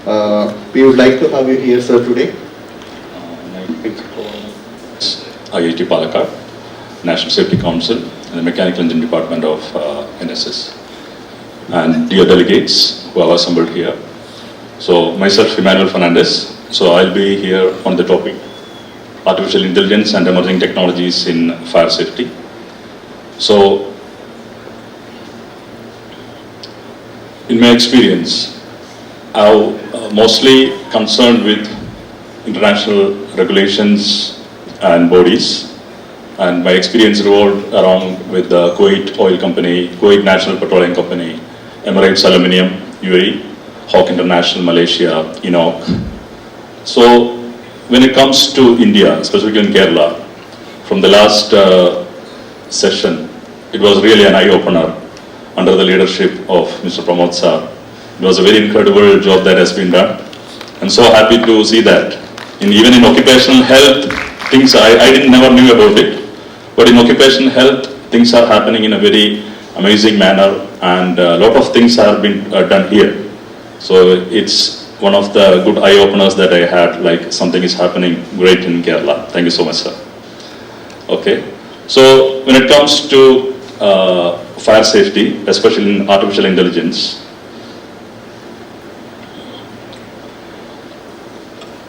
We would like to have you here, sir, today. IIT Palakkad, National Safety Council, and the Mechanical Engineering Department of NSS. And dear delegates who have assembled here. So myself, Emmanuel Fernandez. So I'll be here on the topic Artificial Intelligence and Emerging Technologies in Fire Safety. So in my experience, I'm mostly concerned with international regulations and bodies, and my experience revolved around with the Kuwait Oil Company, Kuwait National Petroleum Company, Emirates Aluminium, UAE, Hawk International, Malaysia, ENOC. So when it comes to India, specifically in Kerala, from the last session, it was really an eye-opener under the leadership of Mr. Pramod sir. It was a very incredible job that has been done. I'm so happy to see that. Even in occupational health, things I never knew about it, but in occupational health, things are happening in a very amazing manner, and a lot of things have been done here. So it's one of the good eye-openers that I had, like something is happening great in Kerala. Thank you so much, sir. Okay, so when it comes to fire safety, especially in artificial intelligence,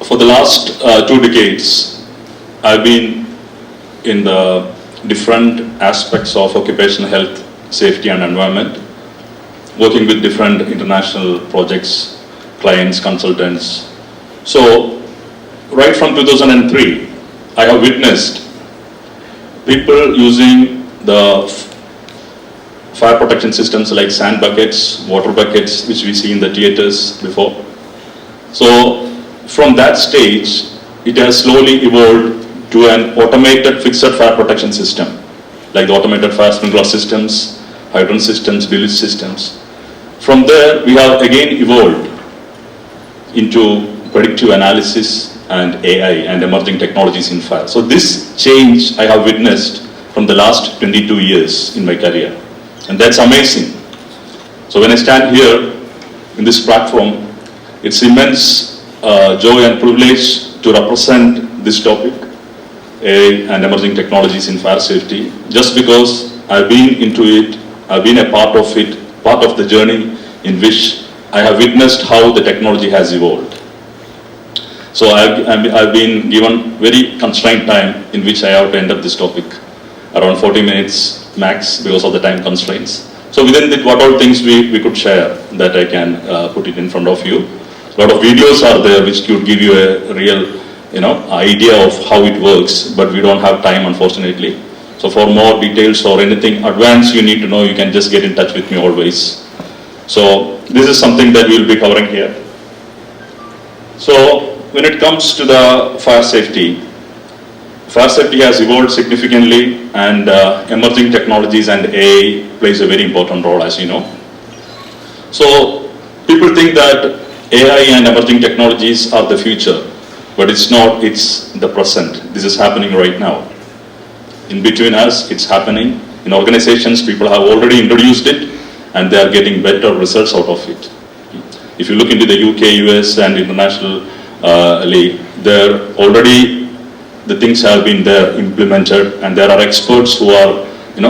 for the last 2 decades, I've been in the different aspects of occupational health, safety and environment, working with different international projects, clients, consultants. So right from 2003, I have witnessed people using the fire protection systems like sand buckets, water buckets, which we see in the theaters before. So from that stage, it has slowly evolved to an automated fixed fire protection system, like the automated fire sprinkler systems, hydrant systems, deluge systems. From there, we have again evolved into predictive analysis and AI and emerging technologies in fire. So this change I have witnessed from the last 22 years in my career, and that's amazing. So when I stand here in this platform, it's immense joy and privilege to represent this topic, AI and emerging technologies in fire safety, just because I've been into it, I've been a part of it, part of the journey in which I have witnessed how the technology has evolved. So I've been given very constrained time in which I have to end up this topic, around 40 minutes max because of the time constraints. So within that, what all things we could share that I can put it in front of you. A lot of videos are there which could give you a real idea of how it works, but we don't have time, unfortunately. So for more details or anything advanced you need to know, you can just get in touch with me always. So this is something that we will be covering here. So when it comes to the fire safety has evolved significantly, and emerging technologies and AI plays a very important role, as you know. So people think that AI and emerging technologies are the future, but it's not, it's the present. This is happening right now. In between us, it's happening. In organizations, people have already introduced it, and they are getting better results out of it. If you look into the UK, US, and international there already the things have been there implemented, and there are experts who are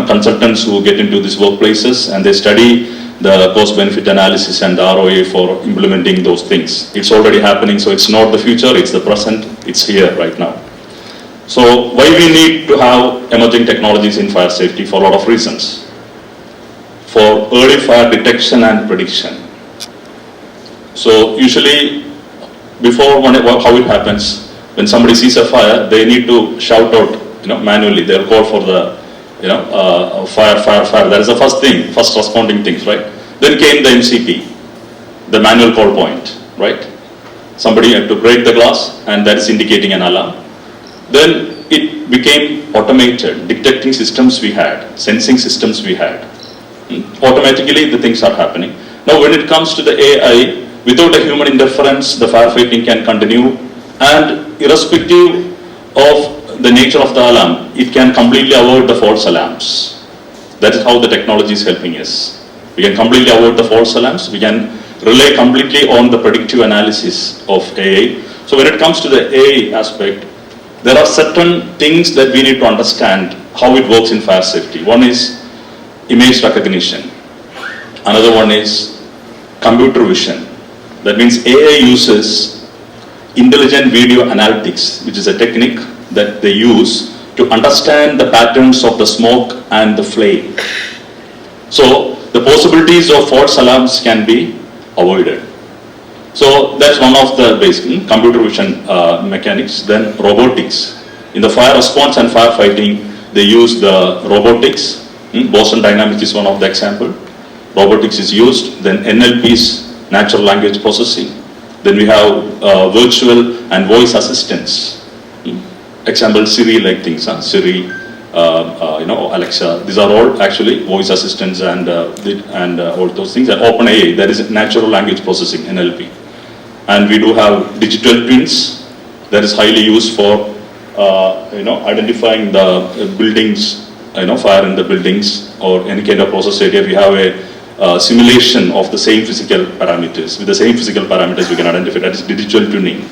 consultants who get into these workplaces and they study the cost-benefit analysis and the ROI for implementing those things. It's already happening, so it's not the future, it's the present, it's here right now. So why we need to have emerging technologies in fire safety? For a lot of reasons. For early fire detection and prediction. So usually, before how it happens, when somebody sees a fire, they need to shout out, manually. They'll call for the, fire. That is the first thing, first responding things, right? Then came the MCP, the manual call point, right? Somebody had to break the glass, and that is indicating an alarm. Then it became automated, detecting systems we had, sensing systems we had. Automatically, the things are happening. Now, when it comes to the AI, without a human interference, the firefighting can continue, and irrespective of the nature of the alarm, it can completely avoid the false alarms. That is how the technology is helping us. We can completely avoid the false alarms. We can rely completely on the predictive analysis of AI. So when it comes to the AI aspect, there are certain things that we need to understand how it works in fire safety. One is image recognition. Another one is computer vision. That means AI uses intelligent video analytics, which is a technique that they use to understand the patterns of the smoke and the flame. So the possibilities of false alarms can be avoided. So that's one of the basic computer vision mechanics. Then robotics. In the fire response and firefighting, they use the robotics. Boston Dynamics is one of the example. Robotics is used. Then NLP is natural language processing. Then we have virtual and voice assistants. Example, Siri like things, Siri, Alexa. These are all actually voice assistants and all those things. And OpenAI, that is natural language processing, NLP. And we do have digital twins that is highly used for identifying the buildings, fire in the buildings or any kind of process area. We have a simulation of the same physical parameters. With the same physical parameters, we can identify that is digital tuning.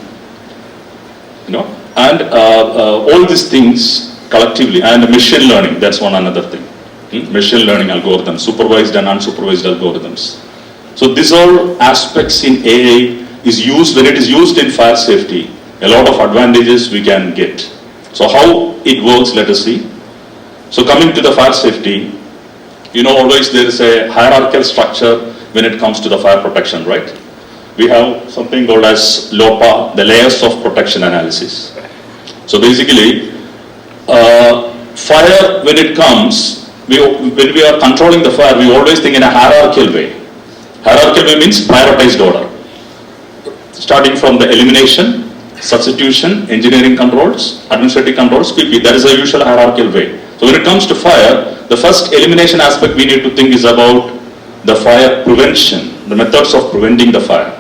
And all these things collectively, and machine learning, that's one another thing. Machine learning algorithms, supervised and unsupervised algorithms. So these all aspects in AI is used, when it is used in fire safety, a lot of advantages we can get. So how it works, let us see. So coming to the fire safety, always there is a hierarchical structure when it comes to the fire protection, right? We have something called as LOPA, the layers of protection analysis. So basically, fire, when it comes, when we are controlling the fire, we always think in a hierarchical way. Hierarchical way means prioritized order. Starting from the elimination, substitution, engineering controls, administrative controls, PP. That is a usual hierarchical way. So when it comes to fire, the first elimination aspect we need to think is about the fire prevention, the methods of preventing the fire.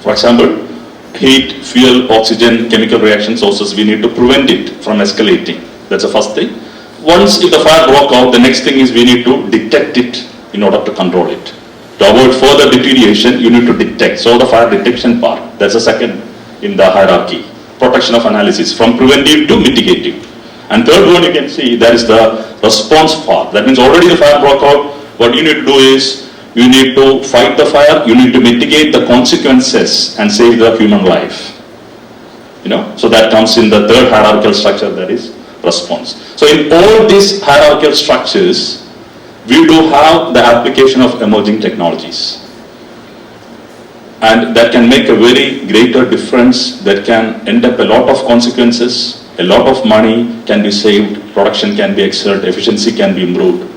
For example, heat, fuel, oxygen, chemical reaction sources, we need to prevent it from escalating. That's the first thing. Once if the fire broke out, the next thing is we need to detect it in order to control it. To avoid further deterioration, you need to detect. So the fire detection part, that's the second in the hierarchy. Protection of analysis, from preventive to mitigative. And third one you can see, that is the response part. That means already the fire broke out. What you need to do is, you need to fight the fire, you need to mitigate the consequences and save the human life. So that comes in the third hierarchical structure, that is response. So in all these hierarchical structures, we do have the application of emerging technologies. And that can make a very greater difference, that can end up a lot of consequences, a lot of money can be saved, production can be excelled, efficiency can be improved.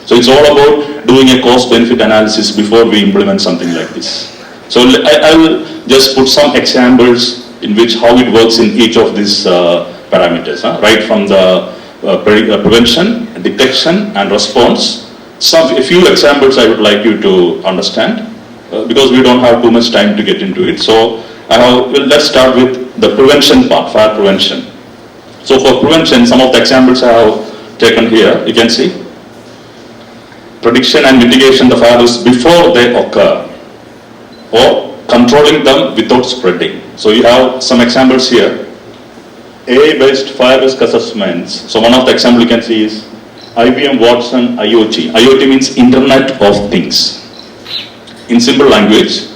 So it's all about doing a cost-benefit analysis before we implement something like this. So I will just put some examples in which how it works in each of these parameters, right from the prevention, detection and response. A few examples I would like you to understand because we don't have too much time to get into it. So let's start with the prevention part, fire prevention. So for prevention, some of the examples I have taken here, you can see. Prediction and mitigation the fires before they occur, or controlling them without spreading. So you have some examples here. AI-based fire risk assessments. So one of the examples you can see is IBM Watson IoT. IoT means Internet of Things. In simple language,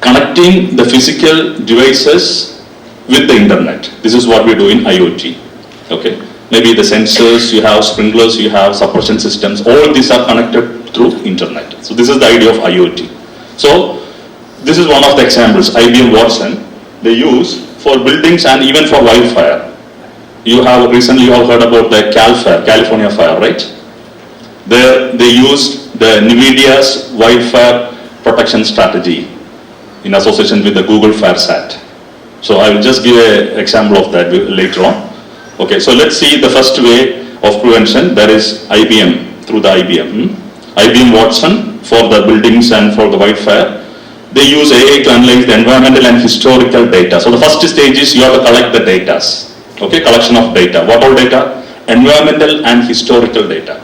connecting the physical devices with the internet. This is what we do in IoT. Okay. Maybe the sensors, you have sprinklers, you have suppression systems, all these are connected through internet. So this is the idea of IoT. So this is one of the examples, IBM Watson, they use for buildings and even for wildfire. You have recently all heard about the Cal Fire, California fire, right? There they used the NVIDIA's wildfire protection strategy in association with the Google FireSat. So I will just give an example of that later on. Okay, so let's see the first way of prevention, that is IBM, through the IBM. IBM Watson for the buildings and for the wildfire. They use AI to analyze the environmental and historical data. So the first stage is you have to collect the data. Okay, collection of data. What all data? Environmental and historical data.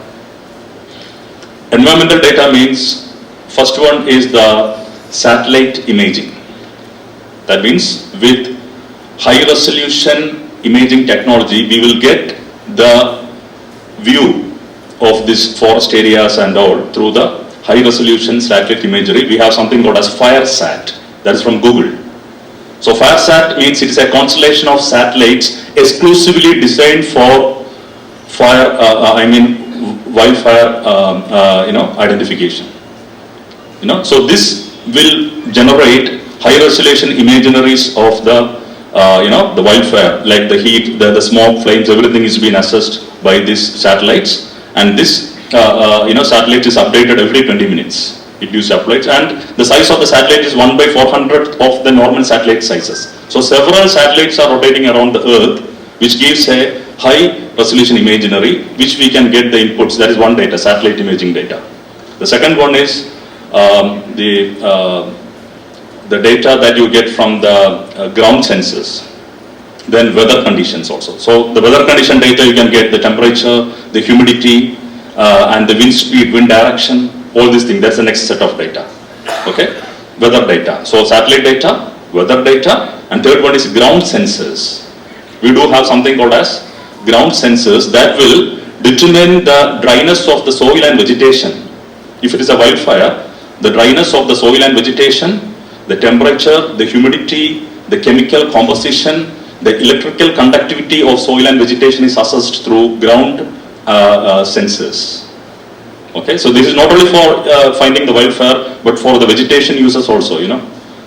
Environmental data means, first one is the satellite imaging. That means with high resolution imaging technology, we will get the view of these forest areas and all through the high resolution satellite imagery. We have something called as FireSat, that is from Google. So FireSat means it is a constellation of satellites exclusively designed for wildfire identification. So this will generate high resolution imageries of the the wildfire, like the heat, the smoke, flames, everything is being assessed by these satellites, and this satellite is updated every 20 minutes. It uses satellites, and the size of the satellite is 1/400 of the normal satellite sizes. So several satellites are rotating around the Earth, which gives a high resolution imagery, which we can get the inputs. That is one data, satellite imaging data. The second one is the data that you get from the ground sensors. Then weather conditions also. So the weather condition data, you can get the temperature, the humidity, and the wind speed, wind direction, all these things. That's the next set of data. Okay, weather data. So satellite data, weather data, and third one is ground sensors. We do have something called as ground sensors that will determine the dryness of the soil and vegetation. If it is a wildfire, the dryness of the soil and vegetation, the temperature, the humidity, the chemical composition, the electrical conductivity of soil and vegetation is assessed through ground sensors. Okay, so this is not only for finding the wildfire, but for the vegetation users also.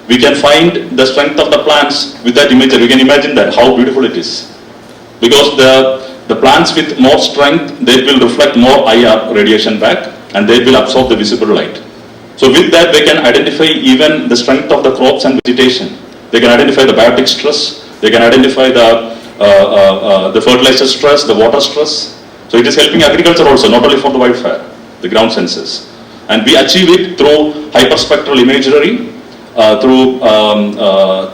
We can find the strength of the plants with that imagery. You can imagine that, how beautiful it is. Because the plants with more strength, they will reflect more IR radiation back, and they will absorb the visible light. So with that, they can identify even the strength of the crops and vegetation. They can identify the biotic stress. They can identify the fertilizer stress, the water stress. So it is helping agriculture also, not only for the wildfire, the ground sensors. And we achieve it through hyperspectral imagery, through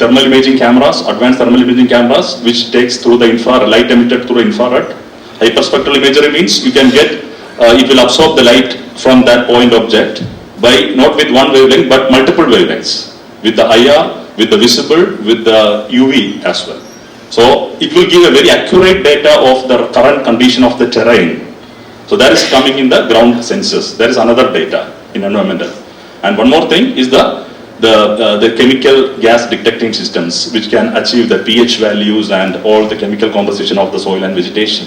thermal imaging cameras, advanced thermal imaging cameras, which takes through the infrared, light emitted through infrared. Hyperspectral imagery means you can get, it will absorb the light from that point object by not with one wavelength, but multiple wavelengths, with the IR, with the visible, with the UV as well. So it will give a very accurate data of the current condition of the terrain. So that is coming in the ground sensors. There is another data in environmental. And one more thing is the chemical gas detecting systems, which can achieve the pH values and all the chemical composition of the soil and vegetation.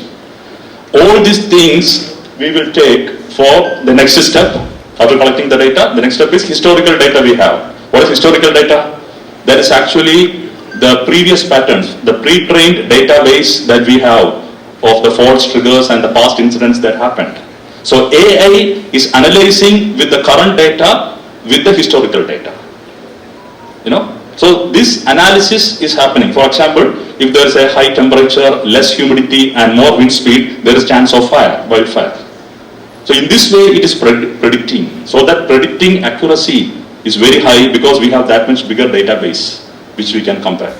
All these things we will take for the next step. After collecting the data, the next step is historical data we have. What is historical data? That is actually the previous patterns, the pre-trained database that we have of the faults, triggers, and the past incidents that happened. So AI is analyzing with the current data with the historical data. So this analysis is happening. For example, if there is a high temperature, less humidity, and more wind speed, there is chance of wildfire. So in this way, it is predicting. So that predicting accuracy is very high because we have that much bigger database which we can compare.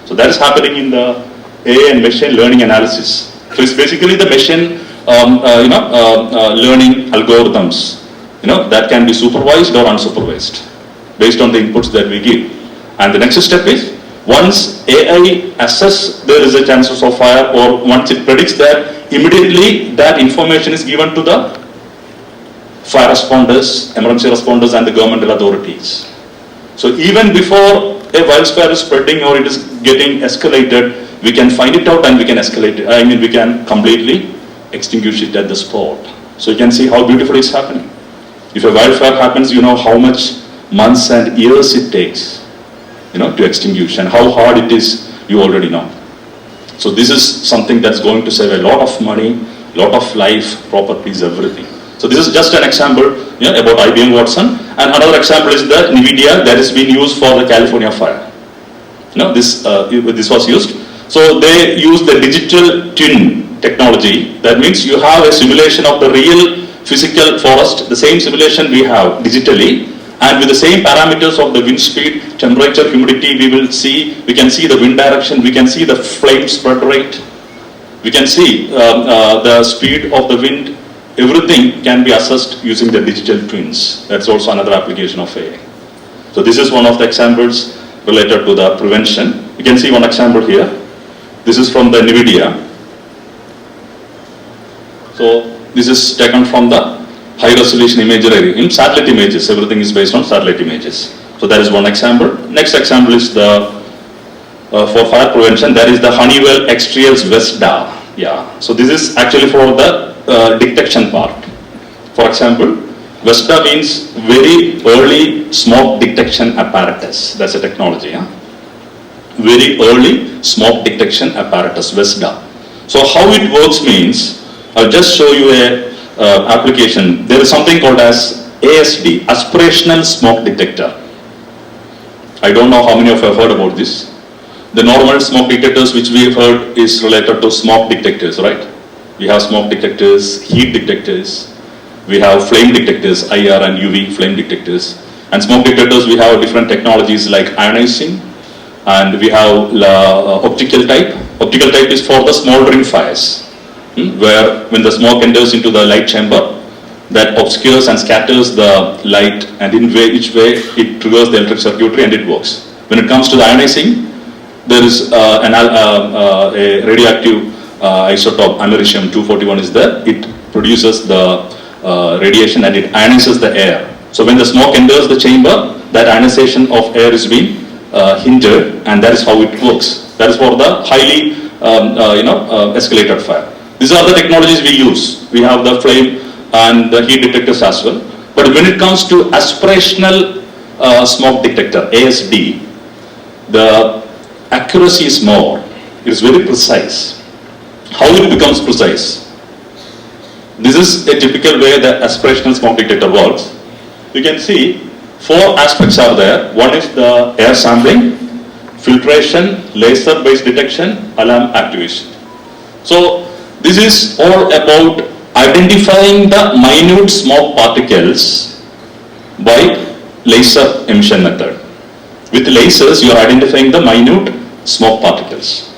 So that is happening in the AI and machine learning analysis. So it's basically the machine learning algorithms, that can be supervised or unsupervised based on the inputs that we give. And the next step is, once AI assess there is a chances of fire, or once it predicts that, immediately that information is given to the fire responders, emergency responders, and the governmental authorities. So even before a wildfire is spreading or it is getting escalated, we can find it out and we can escalate it. We can completely extinguish it at the spot. So you can see how beautiful it's happening. If a wildfire happens, you know how much months and years it takes, to extinguish, and how hard it is, you already know. So this is something that's going to save a lot of money, lot of life, properties, everything. So this is just an example about IBM Watson, and another example is the NVIDIA that is being used for the California fire. This was used. So they use the digital twin technology. That means you have a simulation of the real physical forest, the same simulation we have digitally, and with the same parameters of the wind speed, temperature, humidity, we can see the wind direction, we can see the flame spread rate, we can see the speed of the wind. Everything can be assessed using the digital twins. That's also another application of AI. So this is one of the examples related to the prevention. You can see one example here. This is from the NVIDIA. So this is taken from the high resolution imagery in satellite images. Everything is based on satellite images. So that is one example. Next example is the for fire prevention. That is the Honeywell Extrials Vesda. Yeah. So this is actually for the detection part. For example, Vesda means very early smoke detection apparatus. That's a technology. Yeah? Very early smoke detection apparatus, Vesda. So how it works means, I'll just show you a application. There is something called as ASD, aspirational smoke detector. I don't know how many of you have heard about this. The normal smoke detectors which we have heard is related to smoke detectors, right? We have smoke detectors, heat detectors, we have flame detectors, IR and UV flame detectors. And smoke detectors, we have different technologies like ionizing, and we have optical type. Optical type is for the smoldering fires, where when the smoke enters into the light chamber, that obscures and scatters the light, and in which way it triggers the electric circuitry and it works. When it comes to the ionizing, there is a radioactive isotope, americium-241 is there. It produces the radiation and it ionizes the air. So when the smoke enters the chamber, that ionization of air is being hindered, and that is how it works. That is for the highly escalated fire. These are the technologies we use. We have the flame and the heat detectors as well. But when it comes to aspirational smoke detector, ASD, the accuracy is more. It is very precise. How it becomes precise? This is a typical way the aspirational smoke detector works. You can see 4 aspects are there. One is the air sampling, filtration, laser-based detection, alarm activation. So this is all about identifying the minute smoke particles by laser emission method. With lasers, you are identifying the minute smoke particles,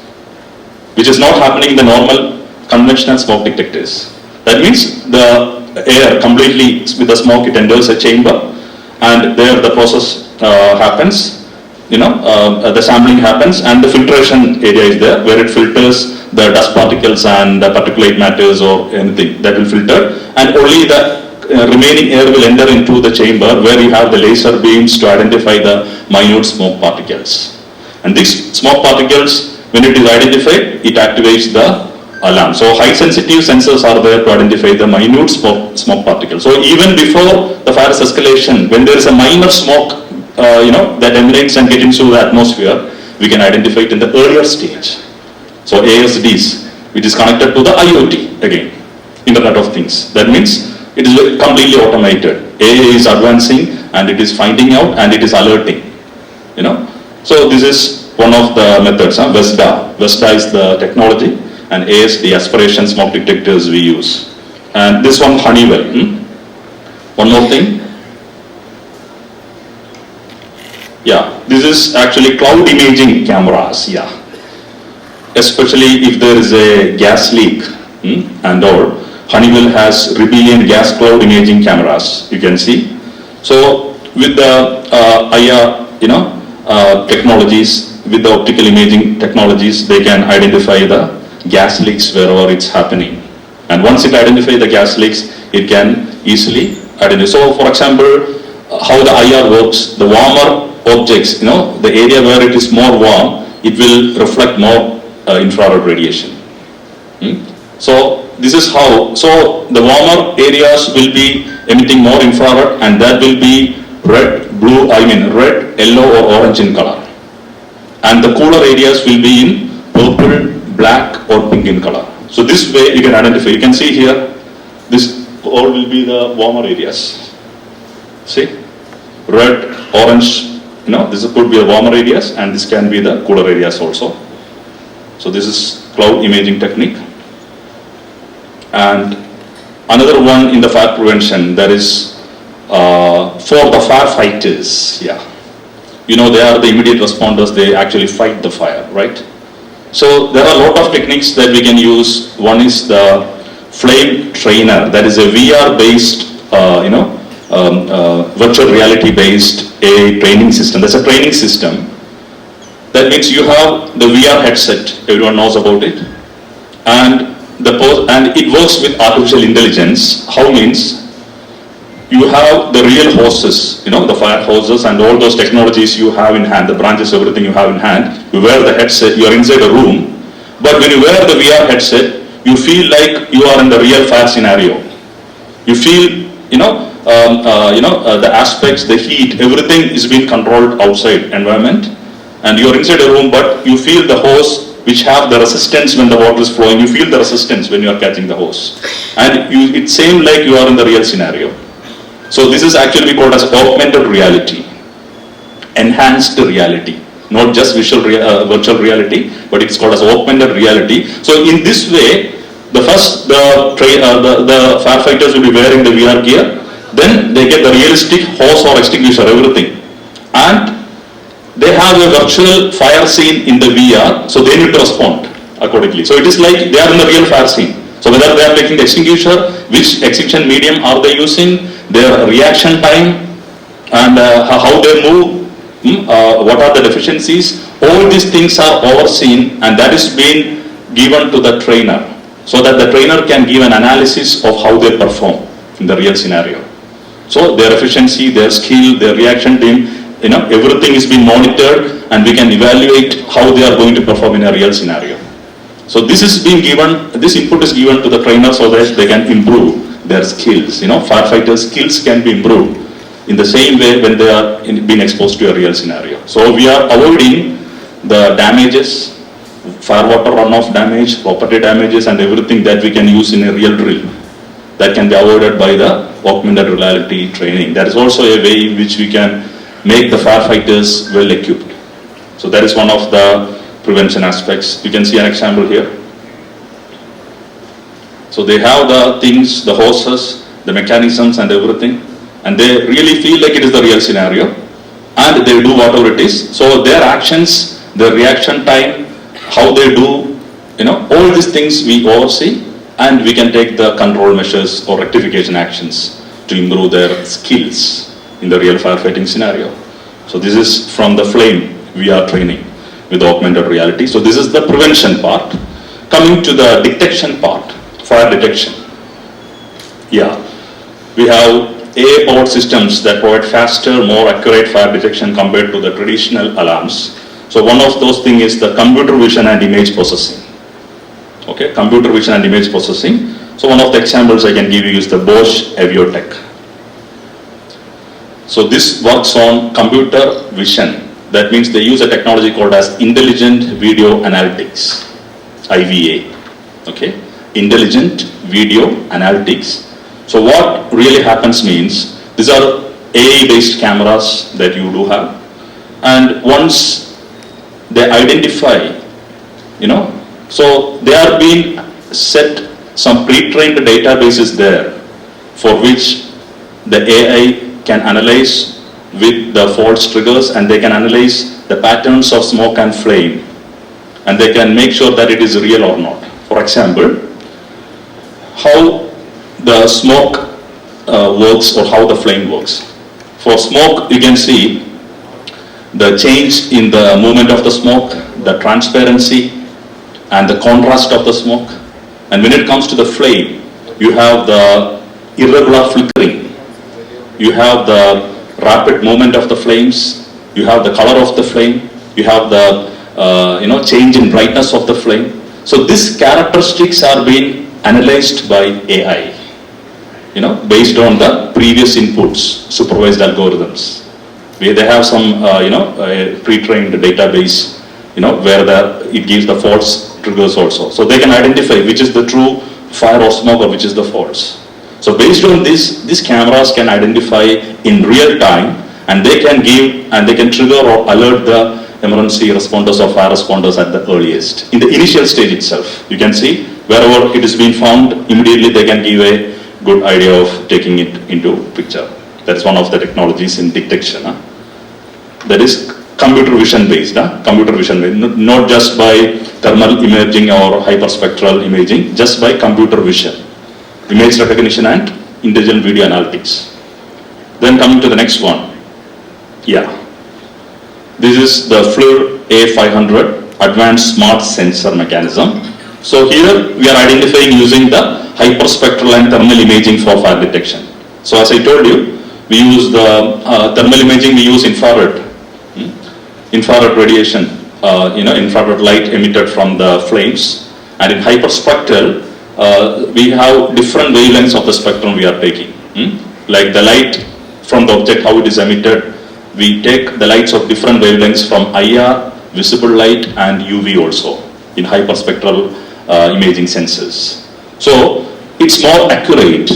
which is not happening in the normal conventional smoke detectors. That means the air completely with the smoke, it enters a chamber, and there the process happens. The sampling happens, and the filtration area is there, where it filters the dust particles and the particulate matters or anything that will filter, and only the remaining air will enter into the chamber, where you have the laser beams to identify the minute smoke particles. And these smoke particles, when it is identified, it activates the alarm. So high sensitive sensors are there to identify the minute smoke particles. So even before the fire's escalation, when there is a minor smoke that emanates and gets into the atmosphere, we can identify it in the earlier stage. So ASDs, which is connected to the IoT, again, Internet of Things. That means it is completely automated. AI is advancing and it is finding out and it is alerting. So this is one of the methods, Vesda. Vesda is the technology, and ASD, aspiration smoke detectors we use. And this one, Honeywell. One more thing. Yeah, this is actually cloud imaging cameras. Yeah, especially if there is a gas leak and all. Honeywell has Rebellion gas cloud imaging cameras. You can see. So with the IR, technologies, with the optical imaging technologies, they can identify the gas leaks wherever it's happening. And once it identifies the gas leaks, it can easily identify. So for example, how the IR works, the warmer objects, the area where it is more warm, it will reflect more infrared radiation. So this is how, so the warmer areas will be emitting more infrared, and that will be red, yellow or orange in color. And the cooler areas will be in purple, black or pink in color. So this way you can identify. You can see here, this all will be the warmer areas. See, red, orange, this could be the warmer areas, and this can be the cooler areas also. So this is cloud imaging technique. And another one in the fire prevention, that is for the firefighters. Yeah, they are the immediate responders. They actually fight the fire, right? So there are a lot of techniques that we can use. One is the flame trainer. That is a VR based virtual reality based AI training system. That's a training system. That means you have the VR headset, everyone knows about it, and it works with artificial intelligence. How means you have the real hoses, the fire hoses and all those technologies you have in hand, the branches, everything you have in hand. You wear the headset, you are inside a room, but when you wear the VR headset, you feel like you are in the real fire scenario. You feel, the aspects, the heat, everything is being controlled outside environment, and you are inside a room, but you feel the hose which have the resistance when the water is flowing. You feel the resistance when you are catching the hose, and it seems like you are in the real scenario. So this is actually called as augmented reality, enhanced reality, not just virtual reality, but it's called as augmented reality. So in this way, the firefighters will be wearing the VR gear, then they get the realistic hose or extinguisher, everything, and they have a virtual fire scene in the VR, so they need to respond accordingly. So it is like they are in the real fire scene. So whether they are taking the extinguisher, which extinction medium are they using, their reaction time, and how they move, what are the deficiencies, all these things are overseen, and that is being given to the trainer, so that the trainer can give an analysis of how they perform in the real scenario. So their efficiency, their skill, their reaction time, everything is being monitored, and we can evaluate how they are going to perform in a real scenario. So this is being given, this input is given to the trainer so that they can improve their skills. Firefighters' skills can be improved in the same way when they are being exposed to a real scenario. So we are avoiding the damages, fire water runoff damage, property damages, and everything that we can use in a real drill. That can be avoided by the augmented reality training. That is also a way in which we can make the firefighters well equipped. So that is one of the prevention aspects. You can see an example here. So they have the things, the hoses, the mechanisms and everything, and they really feel like it is the real scenario, and they do whatever it is. So their actions, their reaction time, how they do, all these things we oversee, and we can take the control measures or rectification actions to improve their skills in the real firefighting scenario. So this is from the flame VR training with augmented reality. So this is the prevention part. Coming to the detection part, fire detection. Yeah, we have AI-powered systems that provide faster, more accurate fire detection compared to the traditional alarms. So one of those things is the computer vision and image processing. Okay, computer vision and image processing. So one of the examples I can give you is the Bosch Aviotech. So this works on computer vision. That means they use a technology called as Intelligent Video Analytics, IVA. Okay, Intelligent Video Analytics. So what really happens means, these are AI-based cameras that you do have, and once they identify, so they are being set some pre-trained databases there, for which the AI can analyze with the false triggers, and they can analyze the patterns of smoke and flame, and they can make sure that it is real or not. For example, how the smoke works or how the flame works. For smoke, you can see the change in the movement of the smoke, the transparency, and the contrast of the smoke. And when it comes to the flame, you have the irregular flickering, you have the rapid movement of the flames, you have the color of the flame, you have the change in brightness of the flame. So these characteristics are being analyzed by AI, based on the previous inputs, supervised algorithms. They have some pre-trained database, where it gives the false triggers also. So they can identify which is the true fire or smoke or which is the false. So based on this, these cameras can identify in real time, and they can give and they can trigger or alert the emergency responders or fire responders at the earliest. In the initial stage itself, you can see wherever it is being found, immediately they can give a good idea of taking it into picture. That's one of the technologies in detection. That is computer vision based, not just by thermal imaging or hyperspectral imaging, just by computer vision, image recognition and intelligent video analytics. Then coming to the next one. Yeah. This is the FLIR A500 Advanced Smart Sensor Mechanism. So here we are identifying using the hyperspectral and thermal imaging for fire detection. So as I told you, we use the thermal imaging, we use infrared radiation, infrared light emitted from the flames. And in hyperspectral, we have different wavelengths of the spectrum we are taking. Like the light from the object, how it is emitted, we take the lights of different wavelengths from IR, visible light, and UV also in hyperspectral imaging sensors. So it's more accurate,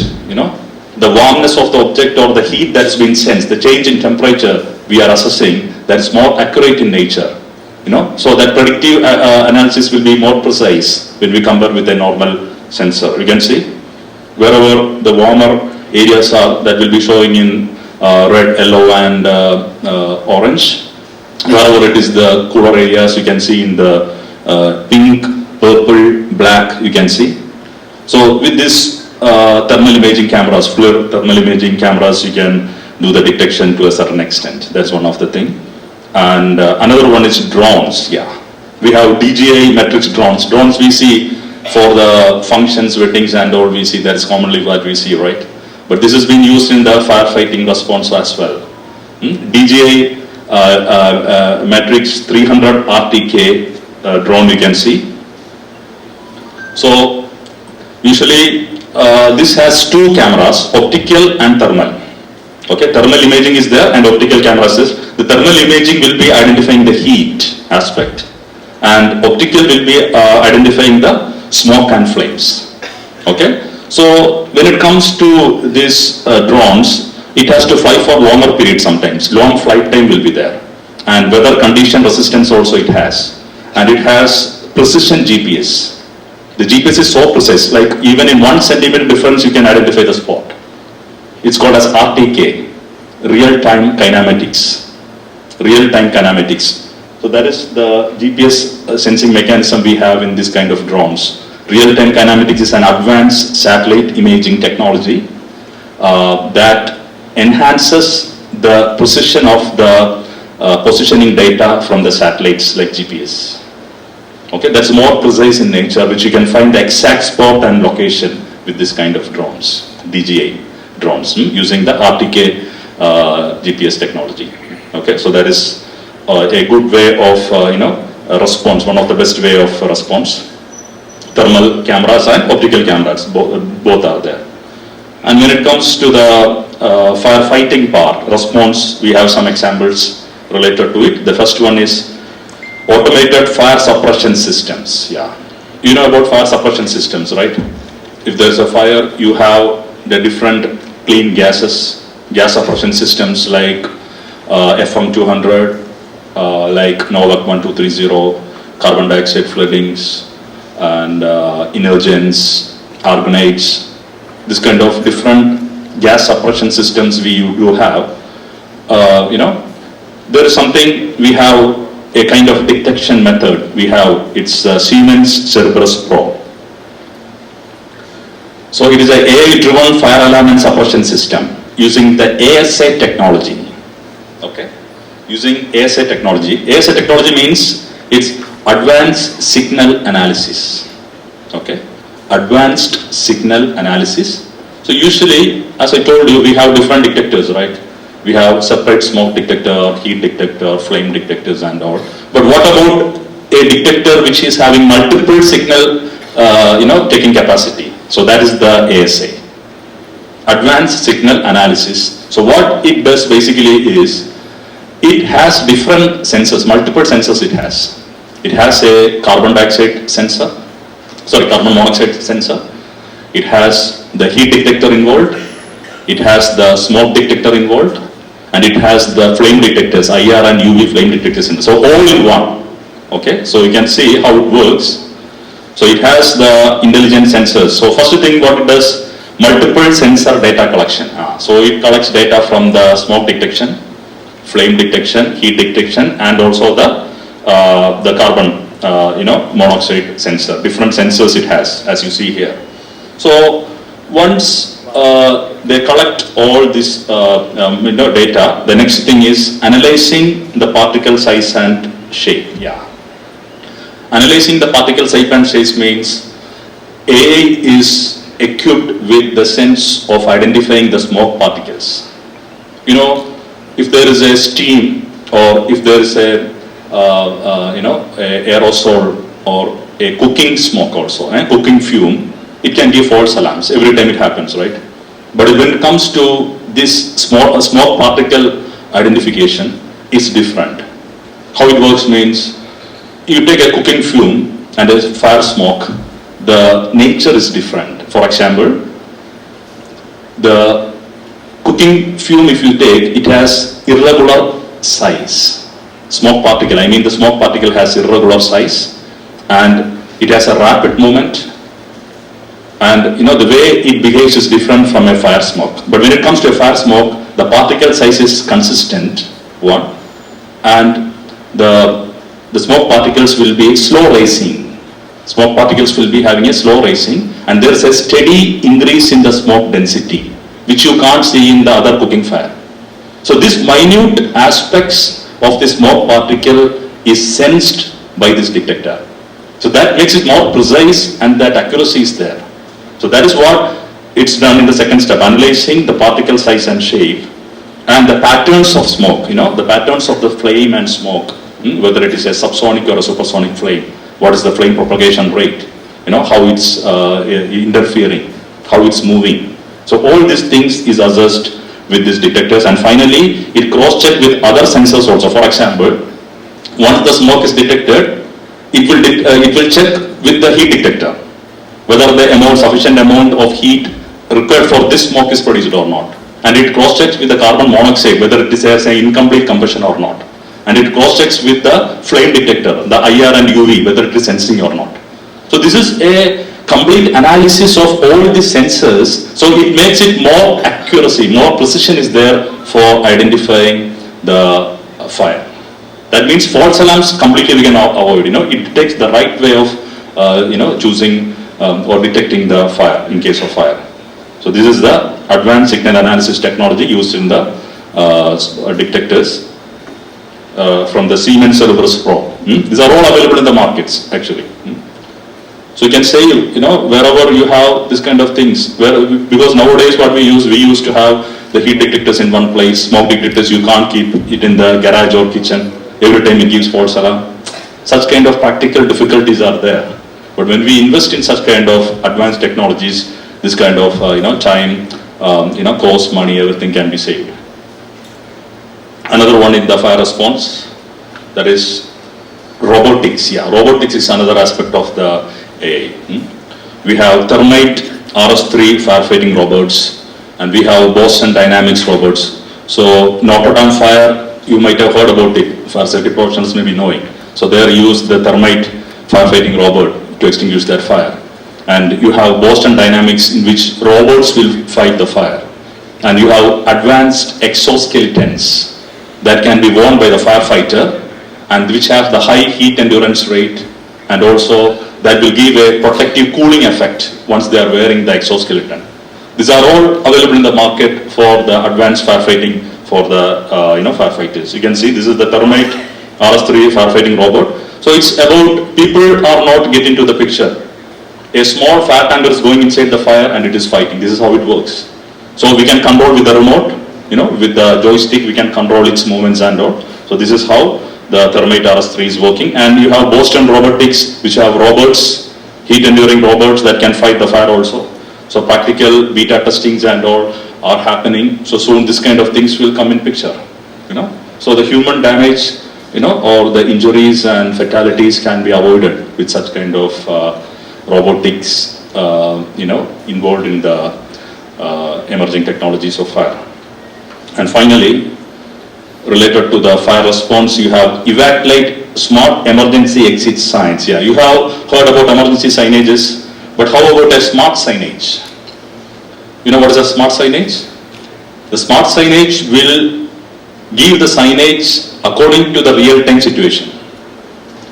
the warmness of the object or the heat that's been sensed, the change in temperature we are assessing, that's more accurate in nature. So that predictive analysis will be more precise when we compare with a normal sensor. You can see wherever the warmer areas are, that will be showing in red, yellow, and orange. Wherever it is the cooler areas, you can see in the pink, purple, black, you can see. So with this thermal imaging cameras, FLIR thermal imaging cameras, you can do the detection to a certain extent. That's one of the thing. And another one is drones. Yeah, we have DJI Matrix drones. Drones we see for the functions, weddings, and all. We see that's commonly what we see, right? But this has been used in the firefighting response as well. DJI Matrix 300 RTK drone you can see. So usually this has two cameras, optical and thermal. Okay, thermal imaging is there and optical cameras is. The thermal imaging will be identifying the heat aspect and optical will be identifying the smoke and flames. Okay, so when it comes to these drones, it has to fly for longer period sometimes. Long flight time will be there. And weather condition resistance also it has. And it has precision GPS. The GPS is so precise, like even in 1 centimeter difference you can identify the spot. It's called as RTK, real-time kinematics. Real-time kinematics. So that is the GPS sensing mechanism we have in this kind of drones. Real-time kinematics is an advanced satellite imaging technology that enhances the precision of the positioning data from the satellites like GPS. Okay, that's more precise in nature, which you can find the exact spot and location with this kind of drones, DJI drones, using the RTK GPS technology. Okay, so that is a good way of, response, one of the best way of response. Thermal cameras and optical cameras, both are there. And when it comes to the firefighting part, response, we have some examples related to it. The first one is automated fire suppression systems. Yeah, you know about fire suppression systems, right? If there's a fire, you have the different clean gases, gas suppression systems like FM200, like Novak 1230, carbon dioxide floodings, and energens, argonites, this kind of different gas suppression systems we do have. There is something, we have a kind of detection method. We have, it's Siemens Cerberus Pro. So it is an AI-driven fire alarm and suppression system using the ASA technology. Okay, using ASA technology. ASA technology means it's advanced signal analysis. Okay, advanced signal analysis. So usually, as I told you, we have different detectors, right? We have separate smoke detector, heat detector, flame detectors and all. But what about a detector which is having multiple signal, taking capacity? So that is the ASA, advanced signal analysis. So what it does basically is, it has different sensors, multiple sensors it has. It has a carbon monoxide sensor. It has the heat detector involved. It has the smoke detector involved. And it has the flame detectors, IR and UV flame detectors in. So all in one. Okay, so you can see how it works. So it has the intelligent sensors. So first thing what it does, multiple sensor data collection. So it collects data from the smoke detection, flame detection, heat detection, and also the carbon monoxide sensor. Different sensors it has, as you see here. So once they collect all this data. The next thing is analyzing the particle size and shape. Yeah. Analyzing the particle shape and shape means AI is equipped with the sense of identifying the smoke particles. You know, if there is a steam or if there is a aerosol or a cooking smoke also, cooking fume, it can give false alarms every time it happens, right? But when it comes to this smoke particle identification, it's different. How it works means, you take a cooking fume and a fire smoke, the nature is different. For example, the cooking fume, if you take, it has irregular size. Smoke particle, I mean the smoke particle has irregular size and it has a rapid movement, and the way it behaves is different from a fire smoke. But when it comes to a fire smoke, the particle size is consistent, one, and the smoke particles will be slow rising. Smoke particles will be having a slow rising, and there is a steady increase in the smoke density, which you can't see in the other cooking fire. So these minute aspects of the smoke particle is sensed by this detector. So that makes it more precise and that accuracy is there. So that is what it's done in the second step, analyzing the particle size and shape and the patterns of smoke, the patterns of the flame and smoke, whether it is a subsonic or a supersonic flame, what is the flame propagation rate, how it's interfering, how it's moving. So all these things is assessed with these detectors, and finally it cross-checked with other sensors also. For example, once the smoke is detected, it will check with the heat detector whether the sufficient amount of heat required for this smoke is produced or not. And it cross-checks with the carbon monoxide whether it is an incomplete combustion or not. And it cross-checks with the flame detector, the IR and UV, whether it is sensing or not. So this is a complete analysis of all the sensors, so it makes it more accuracy, more precision is there for identifying the fire. That means false alarms completely we can avoid. It takes the right way of choosing or detecting the fire in case of fire. So this is the advanced signal analysis technology used in the detectors from the Siemens Cerberus Pro. These are all available in the markets actually. So you can say, wherever you have this kind of things, because nowadays what we used to have the heat detectors in one place, smoke detectors, you can't keep it in the garage or kitchen. Every time it gives false alarm. Such kind of practical difficulties are there. But when we invest in such kind of advanced technologies, this kind of time, cost, money, everything can be saved. Another one in the fire response, that is robotics. Yeah, robotics is another aspect of the AI. We have Thermite RS3 firefighting robots, and we have Boston Dynamics robots. So Notre Dame fire, you might have heard about it. Fire safety professionals may be knowing. So they used the Thermite firefighting robot to extinguish that fire. And you have Boston Dynamics, in which robots will fight the fire. And you have advanced exoskeletons that can be worn by the firefighter and which have the high heat endurance rate, and also that will give a protective cooling effect once they are wearing the exoskeleton. These are all available in the market for the advanced firefighting for the firefighters. You can see this is the Thermite RS3 firefighting robot. So it's about people are not getting to the picture. A small fire tanker is going inside the fire and it is fighting. This is how it works. So we can control with the remote, with the joystick we can control its movements and all. So this is how the Thermite RS3 is working. And you have Boston Robotics, which have robots, heat enduring robots that can fight the fire also. So practical beta testings and all are happening. So soon this kind of things will come in picture. So the human damage, or the injuries and fatalities can be avoided with such kind of robotics, involved in the emerging technologies of fire. And finally, related to the fire response, you have EvacLite smart emergency exit signs. Yeah, you have heard about emergency signages, but how about a smart signage? You know what is a smart signage? The smart signage will give the signage according to the real-time situation.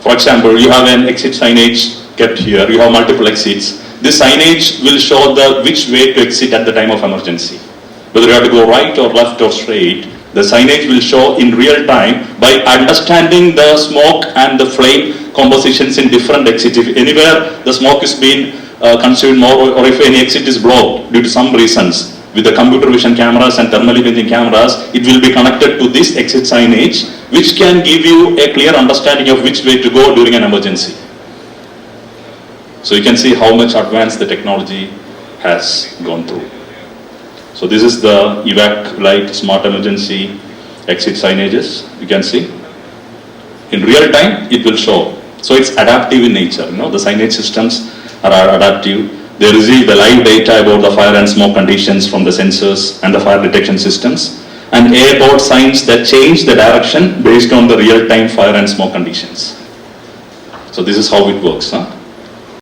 For example, you have an exit signage kept here, you have multiple exits. this signage will show which way to exit at the time of emergency. Whether you have to go right or left or straight, the signage will show in real time by understanding the smoke and the flame compositions in different exits. If anywhere the smoke is being consumed more, or if any exit is blocked due to some reasons, with the computer vision cameras and thermal imaging cameras, it will be connected to this exit signage, which can give you a clear understanding of which way to go during an emergency. So you can see how much advanced the technology has gone through. So this is the evac light smart emergency exit signages. You can see in real time it will show. So it's adaptive in nature. The signage systems are adaptive. They receive the live data about the fire and smoke conditions from the sensors and the fire detection systems, and airport signs that change the direction based on the real-time fire and smoke conditions. So this is how it works,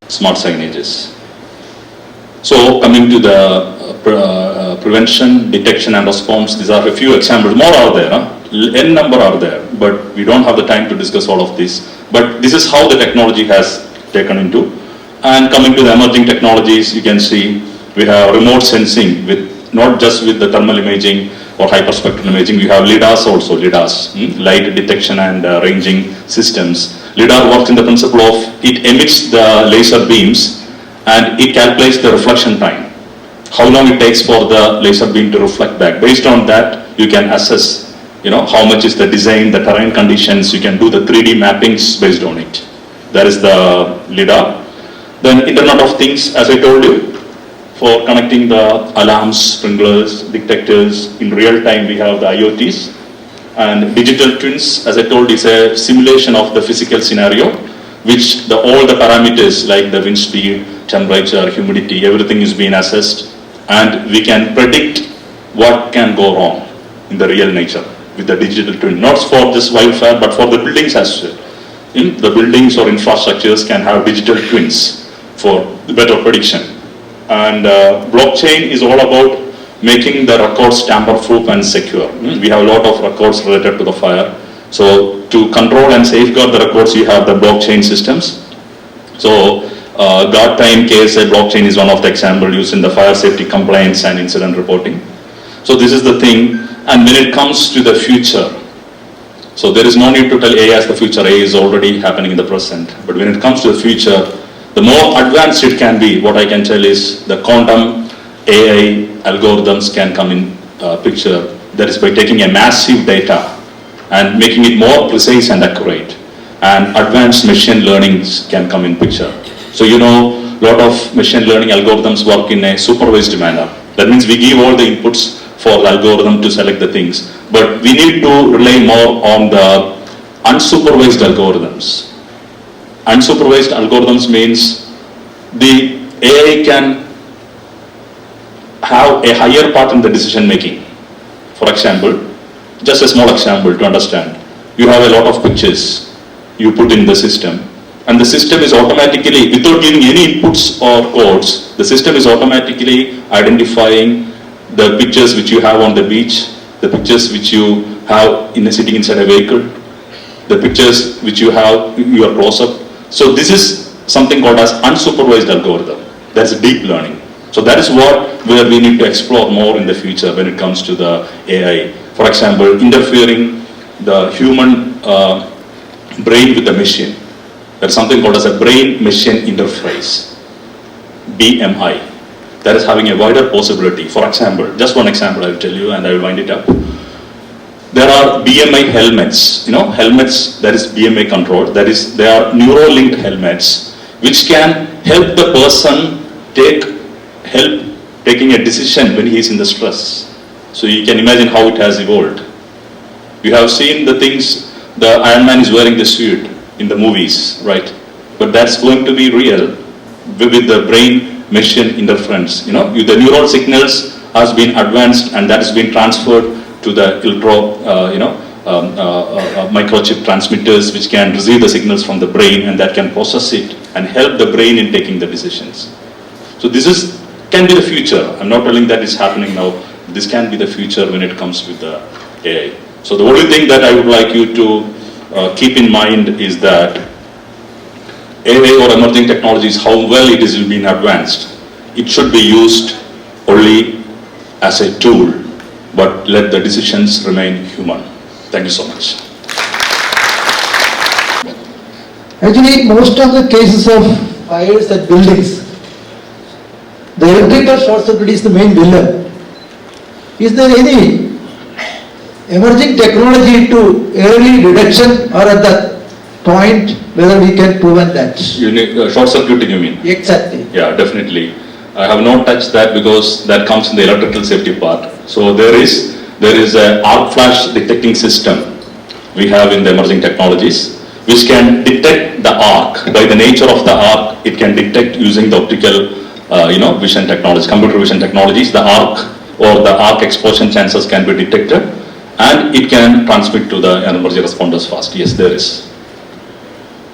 smart signages. So coming to the prevention, detection and response, these are a few examples. More are there, n number are there, but we don't have the time to discuss all of this. But this is how the technology has taken into. And coming to the emerging technologies, you can see we have remote sensing with not just with the thermal imaging or hyperspectral imaging, we have LIDARs also, light detection and ranging systems. LIDAR works in the principle of it emits the laser beams and it calculates the reflection time, how long it takes for the laser beam to reflect back. Based on that, you can assess, how much is the design, the terrain conditions, you can do the 3D mappings based on it. That is the LIDAR. Then Internet of Things, as I told you, for connecting the alarms, sprinklers, detectors, in real time we have the IoTs. And digital twins, as I told you, is a simulation of the physical scenario, which all the parameters like the wind speed, temperature, humidity, everything is being assessed. And we can predict what can go wrong in the real nature with the digital twin. Not for just wildfire, but for the buildings as well. The buildings or infrastructures can have digital twins for better prediction. And blockchain is all about making the records tamper-proof and secure. We have a lot of records related to the fire. So to control and safeguard the records, you have the blockchain systems. So guard-time KSA blockchain is one of the examples used in the fire safety compliance and incident reporting. So this is the thing. And when it comes to the future, so there is no need to tell AI as the future. AI is already happening in the present. But when it comes to the future, the more advanced it can be, what I can tell is the quantum AI algorithms can come in picture. That is by taking a massive data and making it more precise and accurate. And advanced machine learnings can come in picture. So a lot of machine learning algorithms work in a supervised manner. That means we give all the inputs for the algorithm to select the things. But we need to rely more on the unsupervised algorithms. Unsupervised algorithms means the AI can have a higher part in the decision making. For example, just a small example to understand. You have a lot of pictures you put in the system, and the system is automatically, without giving any inputs or codes, the system is automatically identifying the pictures which you have on the beach, the pictures which you have sitting inside a vehicle, the pictures which you have your close-up. So this is something called as unsupervised algorithm. That's deep learning. So that is where we need to explore more in the future when it comes to the AI. For example, interfering the human brain with the machine. There's something called as a brain-machine interface, BMI. That is having a wider possibility. For example, just one example I will tell you and I will wind it up. There are BMI helmets, helmets that is BMI controlled, that is, they are neuro-linked helmets which can help the person help taking a decision when he is in the stress. So you can imagine how it has evolved. You have seen the things, the Iron Man is wearing the suit in the movies, right? But that's going to be real with the brain-machine interference. The neural signals has been advanced and that has been transferred to the microchip transmitters which can receive the signals from the brain and that can process it and help the brain in taking the decisions. So this can be the future. I'm not telling that it's happening now. This can be the future when it comes with the AI. So the only thing that I would like you to keep in mind is that AI or emerging technologies, how well it is being advanced, it should be used only as a tool, but let the decisions remain human. Thank you so much. Actually, most of the cases of fires at buildings, the electrical short circuit is the main villain. Is there any emerging technology to early detection or at that point whether we can prevent that? You need short circuiting, you mean? Exactly. Yeah, definitely. I have not touched that because that comes in the electrical safety part. So there is a arc flash detecting system we have in the emerging technologies, which can detect the arc. By the nature of the arc, it can detect using the optical, vision technology, computer vision technologies. The arc or the arc exposure chances can be detected, and it can transmit to the emergency responders fast. Yes, there is.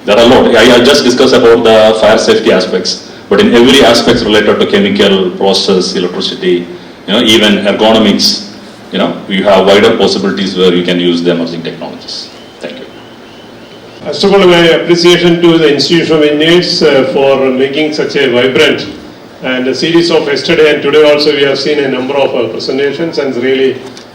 There are a lot. I just discussed about the fire safety aspects, but in every aspect related to chemical, process, electricity, even ergonomics, you have wider possibilities where you can use the emerging technologies. Thank you. First of all, my appreciation to the Institution of Engineers for making such a vibrant and a series of yesterday and today also we have seen a number of presentations and really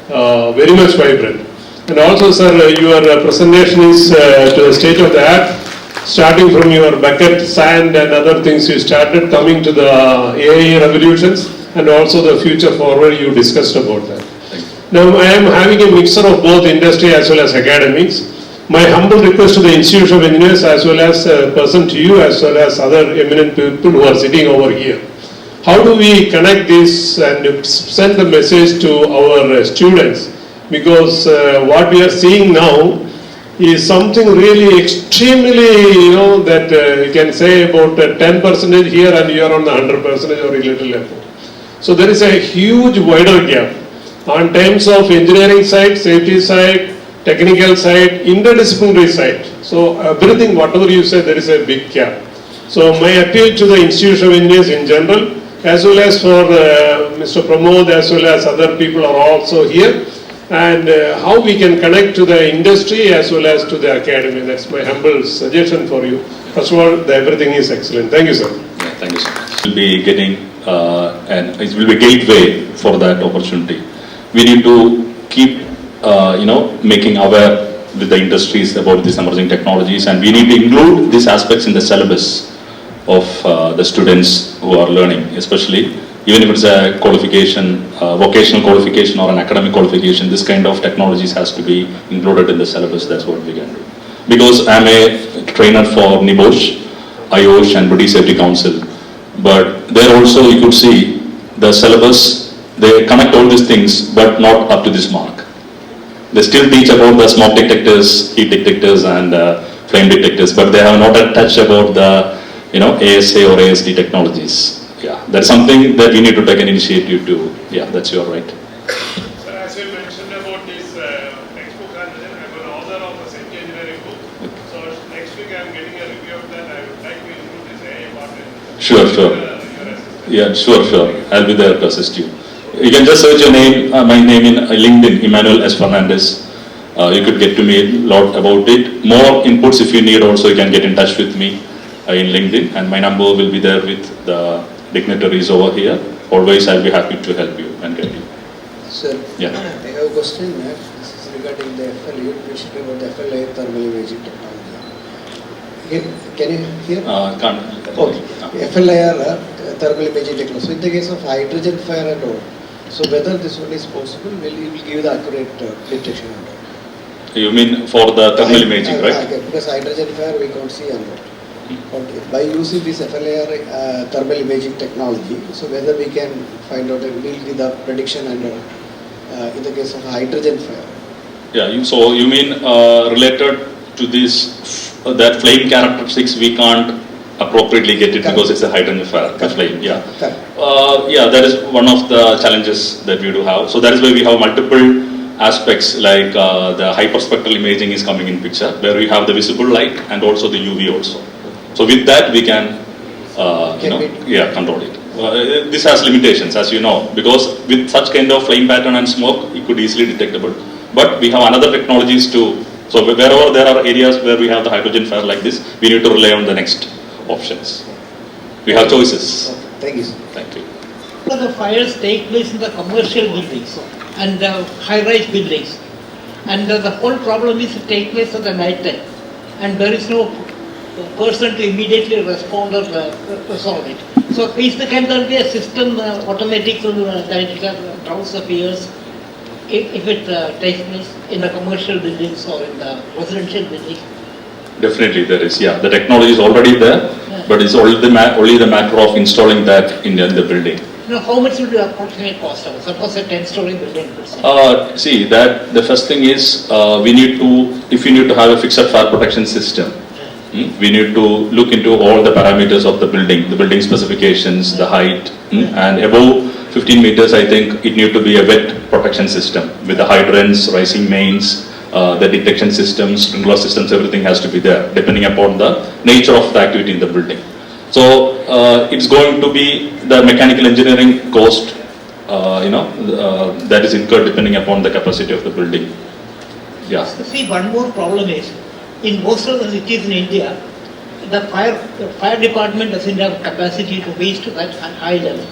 very much vibrant. And also, sir, your presentation is to the state of the art. Starting from your bucket, sand and other things, you started coming to the AI revolutions and also the future forward you discussed about that. Now I am having a mixture of both industry as well as academics. My humble request to the Institution of Engineers as well as a person to you as well as other eminent people who are sitting over here. How do we connect this and send the message to our students? Because what we are seeing now is something really extremely, that you can say about 10% here and you are on the 100% or a little above. So there is a huge wider gap on terms of engineering side, safety side, technical side, interdisciplinary side. So everything, whatever you say, there is a big gap. So my appeal to the Institution of Engineers in general, as well as for Mr. Pramod, as well as other people are also here, and how we can connect to the industry as well as to the academy. That's my humble suggestion for you. First of all, everything is excellent. Thank you, sir. Yeah, thank you so much. We'll be getting, and it will be a gateway for that opportunity. We need to keep, making aware with the industries about these emerging technologies, and we need to include these aspects in the syllabus of the students who are learning, especially even if it's a qualification, vocational qualification or an academic qualification, this kind of technologies has to be included in the syllabus. That's what we can do. Because I'm a trainer for NIBOSH, IOSH and British Safety Council, but there also you could see the syllabus, they connect all these things but not up to this mark. They still teach about the smoke detectors, heat detectors and flame detectors, but they have not touched about the ASA or ASD technologies. Yeah, that's something that we need to take an initiative to. Yeah, that's your right. Sir, as you mentioned about this textbook, I'm an author of a safety engineering book. So next week I'm getting a review of that. I would like to include this AI part in it. Sure. Yeah, sure. I'll be there to assist you. You can just search your name, my name in LinkedIn, Emmanuel S. Fernandez. You could get to me a lot about it. More inputs if you need also, you can get in touch with me in LinkedIn, and my number will be there with the dignitaries over here. Always I'll be happy to help you and get you. Sir, Yeah. I have a question. This is regarding the FLA. You mentioned about the FLA thermal imaging technology. Can you hear? Can't. Okay. FLIR thermal imaging technology. So in the case of hydrogen fire and all, so whether this one is possible, will it will give the accurate detection and all? You mean for the thermal imaging, right? Because hydrogen fire we can't see and all. Okay. By using this FLIR thermal imaging technology, so whether we can find out and will give the prediction and in the case of hydrogen fire. Yeah, so you mean related to this, that flame characteristics we can't appropriately get it because it's a hydrogen fire, the flame, yeah. Yeah, that is one of the challenges that we do have. So that is why we have multiple aspects like the hyperspectral imaging is coming in picture, where we have the visible light and also the UV also. So with that we can, control it. This has limitations, as you know, because with such kind of flame pattern and smoke, it could easily detectable. But we have another technologies too. So wherever there are areas where we have the hydrogen fire like this, we need to rely on the next options. We have choices. Okay, thank you, sir. Thank you. The fires take place in the commercial buildings and high-rise buildings. And the whole problem is to take place at the night time. And there is no person to immediately respond or resolve it. So can there be a system, automatic, that drowns the fears if it takes place in the commercial buildings or in the residential buildings? Definitely there is, yeah. The technology is already there, but it's only the matter of installing that in the building. You know, how much would the approximate cost of suppose a 10-story building? Per se? See, that the first thing is if you need to have a fixed fire protection system, we need to look into all the parameters of the building specifications, the height, and above 15 meters, I think it need to be a wet protection system with the hydrants, rising mains, the detection systems, sprinkler systems, everything has to be there, depending upon the nature of the activity in the building. So it's going to be the mechanical engineering cost, that is incurred depending upon the capacity of the building. Yeah. See, one more problem is, in most of the cities in India, the fire department doesn't have capacity to reach to that high level.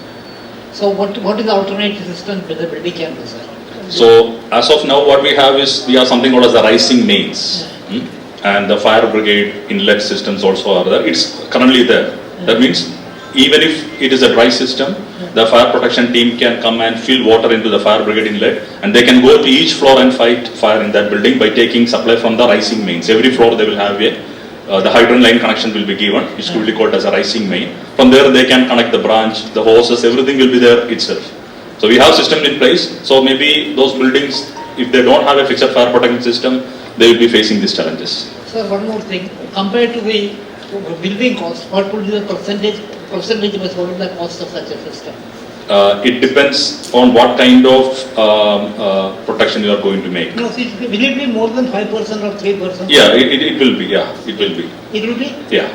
So what is the alternative system with the building can resolve? So as of now, what we have something called as the rising mains, and the fire brigade inlet systems also are there. It's currently there. That means even if it is a dry system, the fire protection team can come and fill water into the fire brigade inlet, and they can go to each floor and fight fire in that building by taking supply from the rising mains. Every floor they will have the hydrant line connection will be given, which will be called as a rising main. From there they can connect the branch, the hoses, everything will be there itself. So we have systems in place. So maybe those buildings, if they don't have a fixed fire protection system, they will be facing these challenges. Sir, one more thing. Compared to the building cost, what would be the percentage was what is the cost of such a system? It depends on what kind of protection you are going to make. No, see, will it be more than 5% or 3%? Yeah, it will be. Yeah, it will be. It will be? Yeah.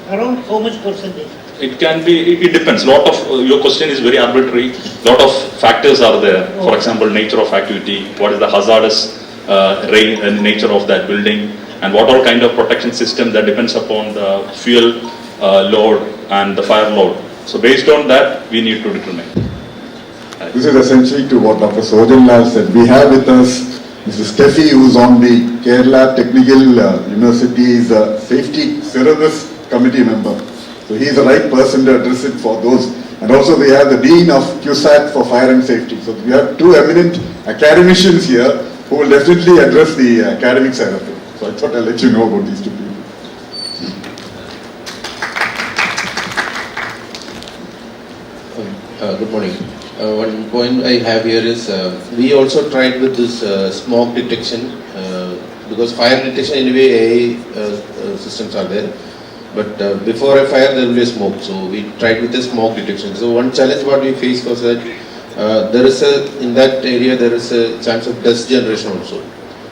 Around how much percentage? It can be. It depends. Lot of your question is very arbitrary. Lot of factors are there. For example, nature of activity. What is the hazardous nature of that building, and what all kind of protection system that depends upon the fuel load and the fire load. So based on that, we need to determine. This is essentially to what Dr. Sojanlal said. We have with us Mrs. Steffi, who is on the Kerala Technical University's Safety Syllabus Committee member. So he is the right person to address it for those. And also we have the Dean of CUSAT for Fire and Safety. So we have two eminent academicians here who will definitely address the academic side of it. So I thought I'll let you know about these two people. Good morning. One point I have here is we also tried with this smoke detection because fire detection anyway AI systems are there, but before a fire there will be a smoke, so we tried with the smoke detection. So one challenge what we faced was that in that area there is a chance of dust generation also.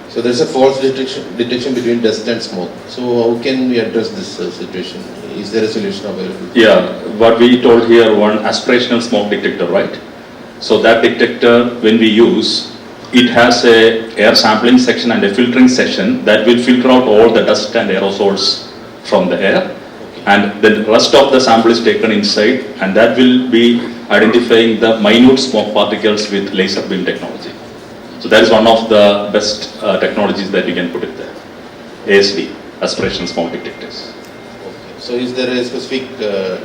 So there is a false detection between dust and smoke. So how can we address this situation? Is there a solution available? Yeah, what we told here, one aspirational smoke detector, right? So that detector, when we use, it has a air sampling section and a filtering section that will filter out all the dust and aerosols from the air. And the rest of the sample is taken inside, and that will be identifying the minute smoke particles with laser beam technology. So that is one of the best technologies that we can put it there. ASD, aspirational smoke detectors. So is there a specific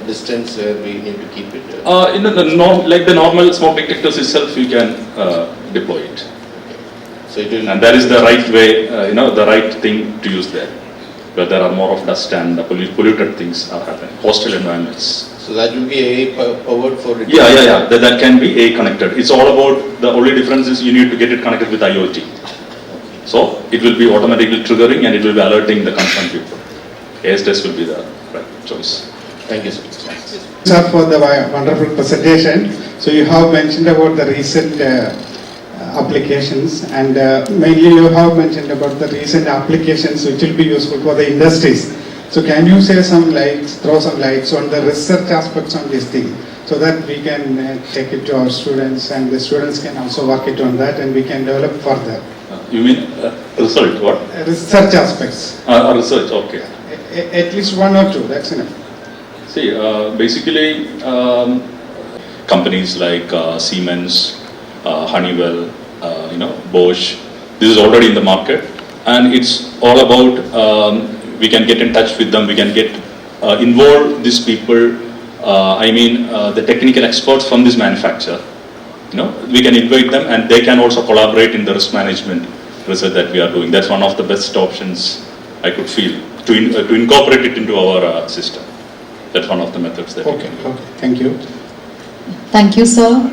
distance where we need to keep it? Like the normal smoke detectors itself, you can deploy it. Okay. So it will. And that is the right way, the right thing to use there, where there are more of dust and polluted things are happening, hostile environments. So that will be AI powered for it? Yeah. That can be AI connected. It's all about, the only difference is you need to get it connected with IoT. So it will be automatically triggering and it will be alerting the concerned people. AS test will be the right choice. Thank you, sir. Sir, for the wonderful presentation. So you have mentioned about the recent applications, and mainly you have mentioned about the recent applications which will be useful for the industries. So can you say some lights, throw some lights on the research aspects on this thing, so that we can take it to our students, and the students can also work it on that, and we can develop further. You mean result, what? Research aspects. Research, okay. At least one or two, that's enough. See, basically, companies like Siemens, Honeywell, Bosch, this is already in the market, and it's all about we can get in touch with them, we can get involve these people. The technical experts from this manufacturer. We can invite them, and they can also collaborate in the risk management research that we are doing. That's one of the best options I could feel to incorporate it into our system. That's one of the methods that. Okay, okay, thank you. Thank you, sir.